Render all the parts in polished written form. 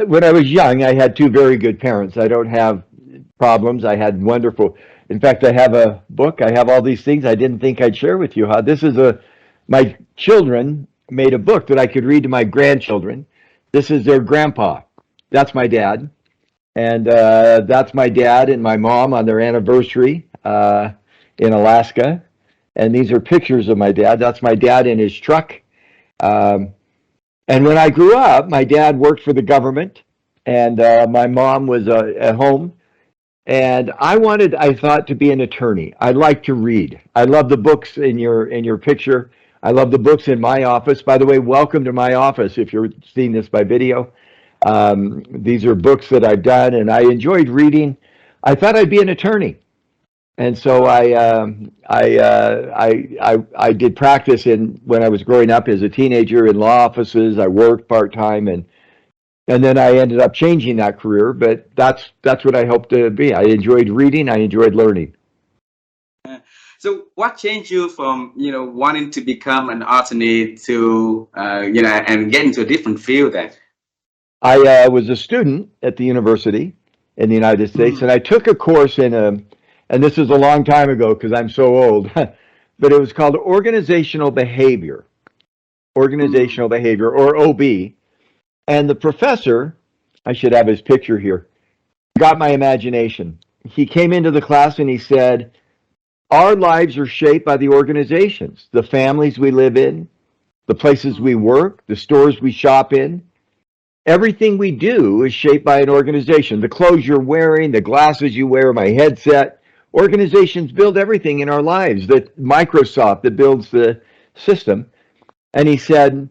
when I was young, I had two very good parents. I don't have problems. I had wonderful. In fact, I have a book. I have all these things I didn't think I'd share with you. How this is my children made a book that I could read to my grandchildren. This is their grandpa. That's my dad. And that's my dad and my mom on their anniversary in Alaska. And these are pictures of my dad. That's my dad in his truck. Um, and when I grew up, my dad worked for the government, and my mom was at home. And I thought to be an attorney. I like to read. I love the books in your picture. I love the books in my office. By the way, welcome to my office if you're seeing this by video. These are books that I've done, and I enjoyed reading. I thought I'd be an attorney, and so I did practice in when I was growing up as a teenager in law offices. I worked part time, and then I ended up changing that career. But that's what I hope to be. I enjoyed reading. I enjoyed learning. So what changed you from, wanting to become an attorney to, and get into a different field then? I was a student at the university in the United States, and I took a course and this is a long time ago because I'm so old, but it was called organizational behavior, or OB. And the professor, I should have his picture here, got my imagination. He came into the class and he said, our lives are shaped by the organizations, the families we live in, the places we work, the stores we shop in. Everything we do is shaped by an organization. The clothes you're wearing, the glasses you wear, my headset. Organizations build everything in our lives. That Microsoft that builds the system. And he said,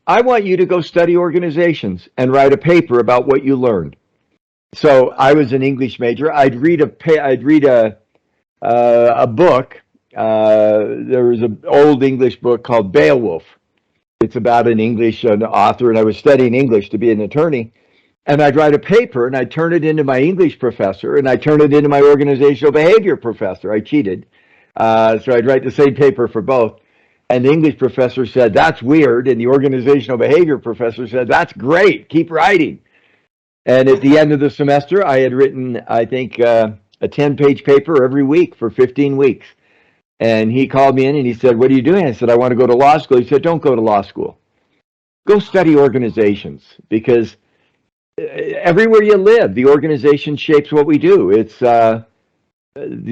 I want you to go study organizations and write a paper about what you learned. So I was an English major. I'd read a book. There was an old English book called Beowulf. It's about an author, and I was studying English to be an attorney. And I'd write a paper, and I'd turn it into my English professor, and I'd turn it into my organizational behavior professor. I cheated. So I'd write the same paper for both. And the English professor said, that's weird. And the organizational behavior professor said, that's great. Keep writing. And at the end of the semester, I had written, I think, a 10-page paper every week for 15 weeks. And he called me in and he said, what are you doing? I said, I want to go to law school. He said, don't go to law school. Go study organizations, because everywhere you live, the organization shapes what we do. It's the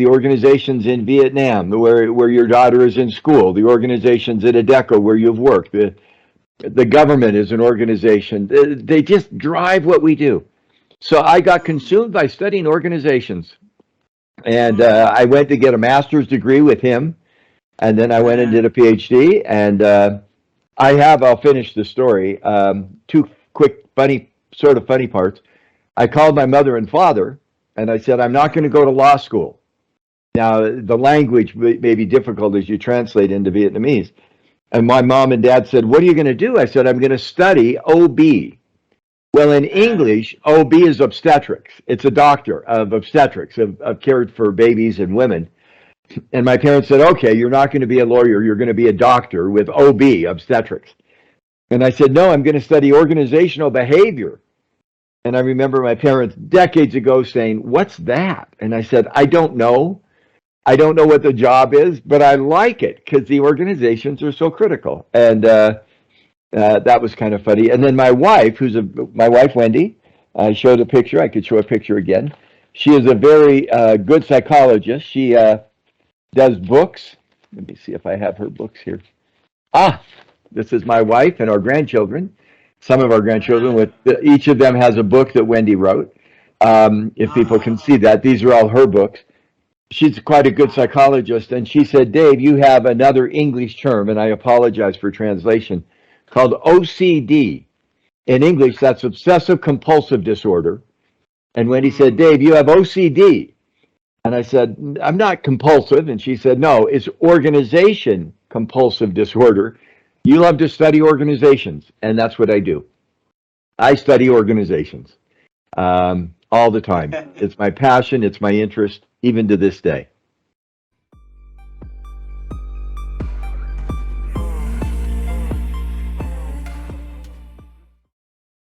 organizations in Vietnam where your daughter is in school, the organizations at Adecco where you've worked, the government is an organization. They just drive what we do. So I got consumed by studying organizations. And I went to get a master's degree with him, and then I went and did a PhD. And I'll finish the story. Two quick, funny parts. I called my mother and father, and I said, I'm not going to go to law school. Now, the language may be difficult as you translate into Vietnamese. And my mom and dad said, what are you going to do? I said, I'm going to study OB. Well, in English, OB is obstetrics. It's a doctor of obstetrics, of care for babies and women. And my parents said, okay, you're not going to be a lawyer. You're going to be a doctor with OB, obstetrics. And I said, no, I'm going to study organizational behavior. And I remember my parents decades ago saying, what's that? And I said, I don't know. I don't know what the job is, but I like it because the organizations are so critical. And that was kind of funny. And then my wife, my wife, Wendy, I showed a picture. I could show a picture again. She is a very good psychologist. She does books. Let me see if I have her books here. This is my wife and our grandchildren. Some of our grandchildren, each of them has a book that Wendy wrote. If people can see that, these are all her books. She's quite a good psychologist. And she said, Dave, you have another English term, and I apologize for translation, called OCD. In English, that's obsessive compulsive disorder. And Wendy said, Dave, you have OCD. And I said, I'm not compulsive. And she said, no, it's organization compulsive disorder. You love to study organizations. And that's what I do. I study organizations all the time. It's my passion. It's my interest, even to this day.